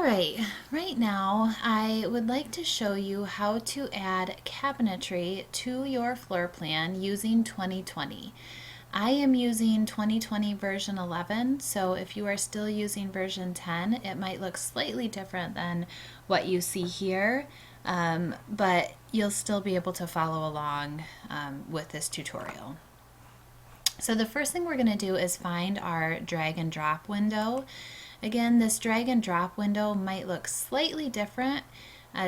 All right, right now I would like to show you how to add cabinetry to your floor plan using 2020. I am using 2020 version 11, so if you are still using version 10, it might look slightly different than what you see here, but you'll still be able to follow along with this tutorial. So the first thing we're going to do is find our drag and drop window. Again, this drag and drop window might look slightly different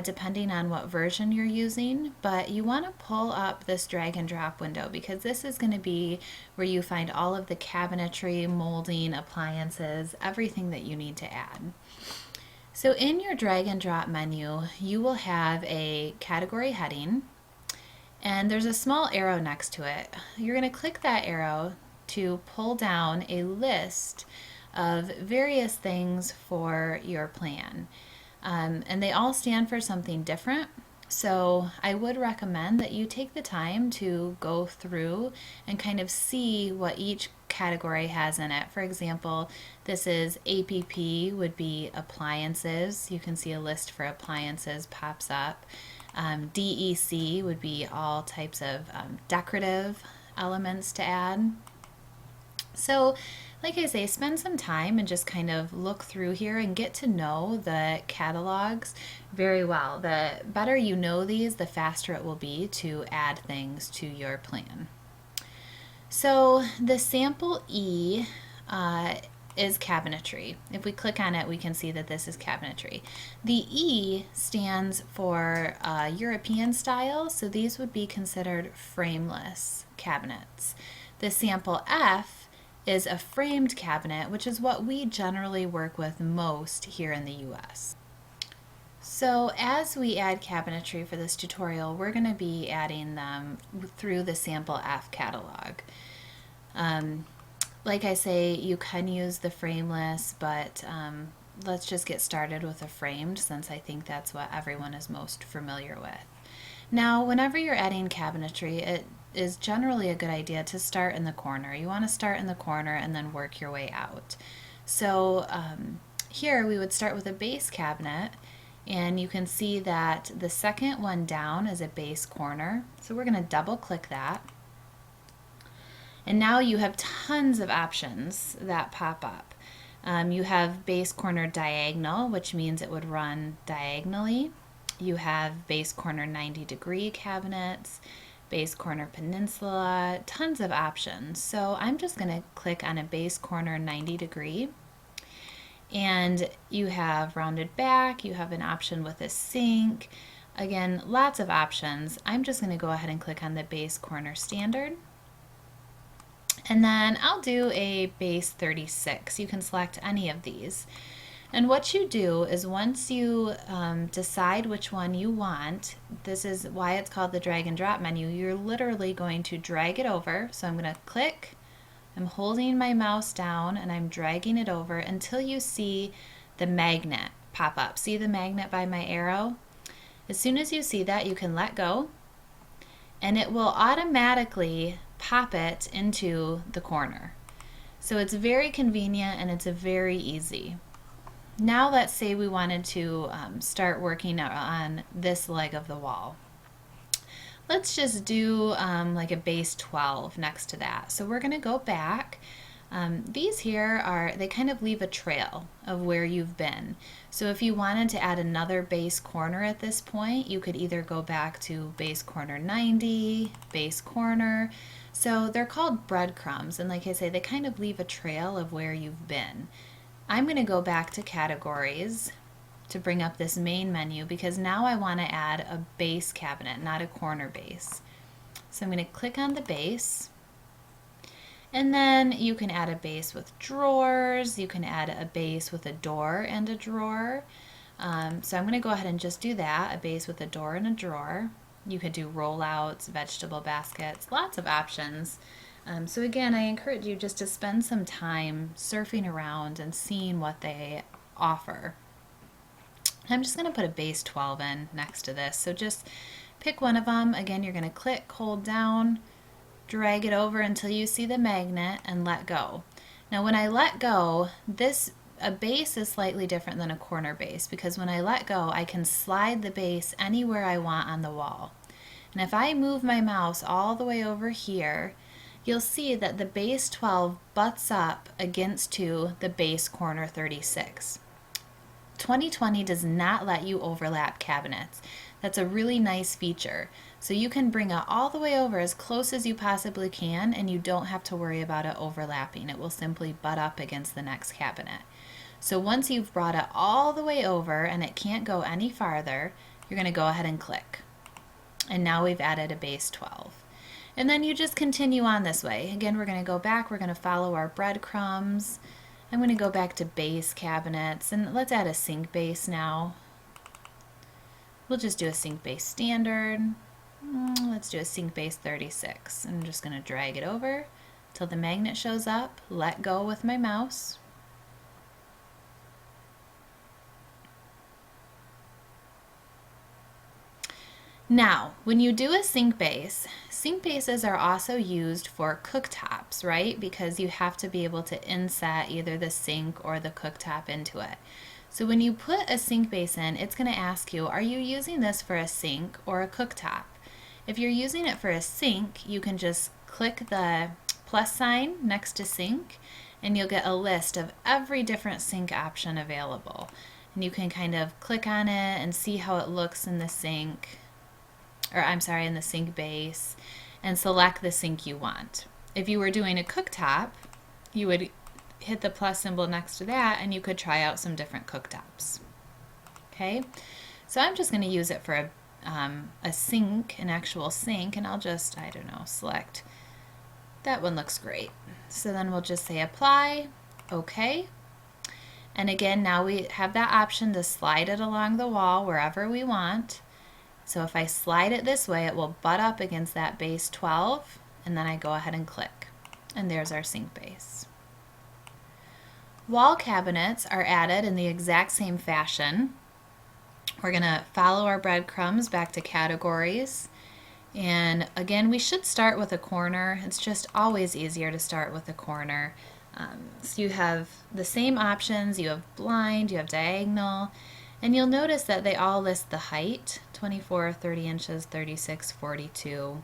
depending on what version you're using, but you want to pull up this drag and drop window because this is going to be where you find all of the cabinetry, molding, appliances, everything that you need to add. So in your drag and drop menu, you will have a category heading, and there's a small arrow next to it. You're going to click that arrow to pull down a list of various things for your plan. And they all stand for something different. So I would recommend that you take the time to go through and kind of see what each category has in it. For example, this is APP would be appliances. You can see a list for appliances pops up. DEC would be all types of decorative elements to add. So, like I say, spend some time and just kind of look through here and get to know the catalogs very well. The better you know these, the faster it will be to add things to your plan. So the sample E is cabinetry. If we click on it, we can see that this is cabinetry. The E stands for European style, so these would be considered frameless cabinets. The sample F is a framed cabinet, which is what we generally work with most here in the US. So as we add cabinetry for this tutorial, we're going to be adding them through the sample F catalog. Like I say, you can use the frameless, but let's just get started with a framed since I think that's what everyone is most familiar with. Now, whenever you're adding cabinetry, it is generally a good idea to start in the corner. You want to start in the corner and then work your way out. So here we would start with a base cabinet, and you can see that the second one down is a base corner. So we're going to double click that. And now you have tons of options that pop up. You have base corner diagonal, which means it would run diagonally. You have base corner 90-degree cabinets, base corner peninsula, tons of options. So I'm just going to click on a base corner 90-degree. And you have rounded back, you have an option with a sink. Again, lots of options. I'm just going to go ahead and click on the base corner standard. And then I'll do a base 36. You can select any of these. And what you do is once you decide which one you want, this is why it's called the drag and drop menu, you're literally going to drag it over. So I'm going to click, I'm holding my mouse down and I'm dragging it over until you see the magnet pop up. See the magnet by my arrow? As soon as you see that, you can let go and it will automatically pop it into the corner. So it's very convenient and it's very easy. Now let's say we wanted to start working on this leg of the wall. Let's just do like a base 12 next to that. So we're going to go back. These here they kind of leave a trail of where you've been. So if you wanted to add another base corner at this point, you could either go back to base corner 90, base corner. So they're called breadcrumbs, and like I say, they kind of leave a trail of where you've been. I'm going to go back to categories to bring up this main menu because now I want to add a base cabinet, not a corner base. So I'm going to click on the base, and then you can add a base with drawers, you can add a base with a door and a drawer. So I'm going to go ahead and just do that, a base with a door and a drawer. You could do rollouts, vegetable baskets, lots of options. So again, I encourage you just to spend some time surfing around and seeing what they offer. I'm just going to put a base 12 in next to this. So just pick one of them. Again, you're going to click, hold down, drag it over until you see the magnet and let go. Now when I let go, this a base is slightly different than a corner base because when I let go, I can slide the base anywhere I want on the wall. And if I move my mouse all the way over here, you'll see that the base 12 butts up against to the base corner 36. 2020 does not let you overlap cabinets. That's a really nice feature. So you can bring it all the way over as close as you possibly can, and you don't have to worry about it overlapping. It will simply butt up against the next cabinet. So once you've brought it all the way over and it can't go any farther, you're going to go ahead and click. And now we've added a base 12. And then you just continue on this way. Again, we're going to go back. We're going to follow our breadcrumbs. I'm going to go back to base cabinets, and let's add a sink base now. We'll just do a sink base standard. Let's do a sink base 36. I'm just going to drag it over till the magnet shows up, let go with my mouse. Now, when you do a sink bases are also used for cooktops, right? Because you have to be able to inset either the sink or the cooktop into it. So when you put a sink base in, it's going to ask you, are you using this for a sink or a cooktop? If you're using it for a sink, you can just click the plus sign next to sink, and you'll get a list of every different sink option available. And you can kind of click on it and see how it looks in the sink. In the sink base, and select the sink you want. If you were doing a cooktop, you would hit the plus symbol next to that and you could try out some different cooktops. Okay, so I'm just going to use it for a sink, an actual sink, and I'll just, select. That one looks great. So then we'll just say apply, okay. And again, now we have that option to slide it along the wall wherever we want. So if I slide it this way, it will butt up against that base 12, and then I go ahead and click. And there's our sink base. Wall cabinets are added in the exact same fashion. We're going to follow our breadcrumbs back to categories. And again, we should start with a corner. It's just always easier to start with a corner. So you have the same options. You have blind, you have diagonal. And you'll notice that they all list the height, 24, 30 inches, 36, 42.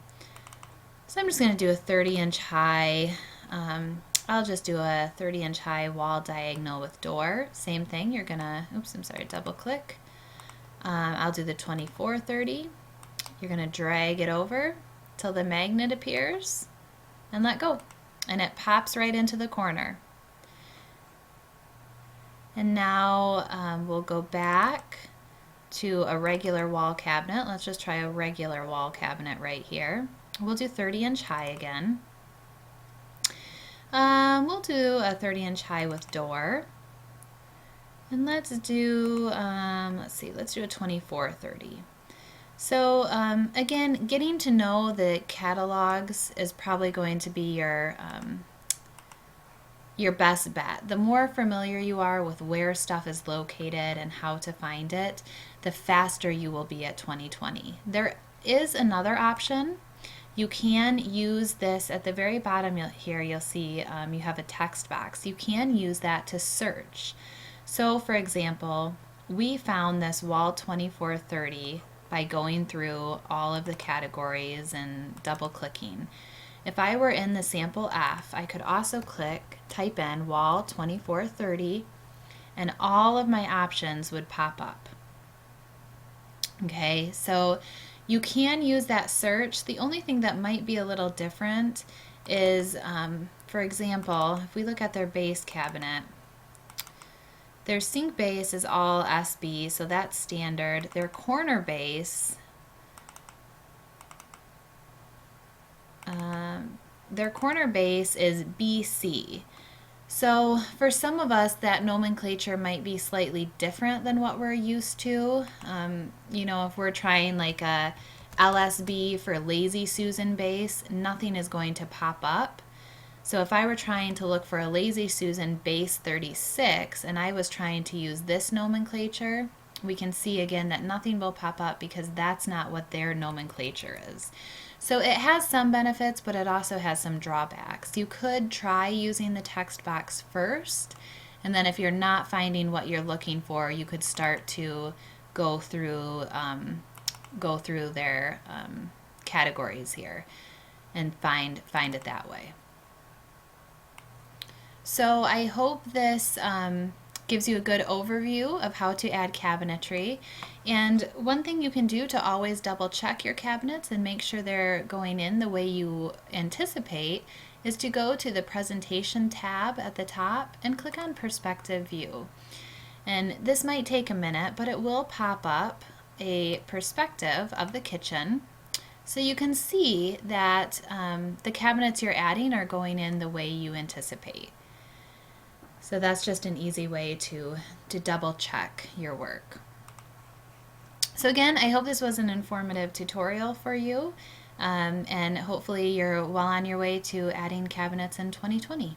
So I'm just going to do a 30-inch high. I'll just do a 30-inch high wall diagonal with door. Same thing, you're going to, double click. I'll do the 24, 30. You're going to drag it over till the magnet appears and let go. And it pops right into the corner. And now we'll go back to a regular wall cabinet. Let's just try a regular wall cabinet right here. We'll do 30-inch high again. We'll do a 30-inch high with door. And let's do, let's do a 24, 30. So again, getting to know the catalogs is probably going to be your best bet. The more familiar you are with where stuff is located and how to find it, the faster you will be at 2020. There is another option. You can use this at the very bottom here. You'll see you have a text box. You can use that to search. So for example, we found this wall 2430 by going through all of the categories and double clicking. If I were in the sample F, I could also type in wall 2430, and all of my options would pop up. Okay, so you can use that search. The only thing that might be a little different is, for example, if we look at their base cabinet, their sink base is all SB, so that's standard. Their corner base, is BC. So for some of us, that nomenclature might be slightly different than what we're used to. If we're trying like a LSB for Lazy Susan base, nothing is going to pop up. So if I were trying to look for a Lazy Susan base 36 and I was trying to use this nomenclature, we can see again that nothing will pop up because that's not what their nomenclature is. So it has some benefits, but it also has some drawbacks. You could try using the text box first And then if you're not finding what you're looking for, you could start to go through their categories here and find it that way. So I hope this gives you a good overview of how to add cabinetry. And one thing you can do to always double check your cabinets and make sure they're going in the way you anticipate is to go to the presentation tab at the top and click on perspective view. And this might take a minute, but it will pop up a perspective of the kitchen. So you can see that the cabinets you're adding are going in the way you anticipate. So that's just an easy way to double check your work. So again, I hope this was an informative tutorial for you, and hopefully you're well on your way to adding cabinets in 2020.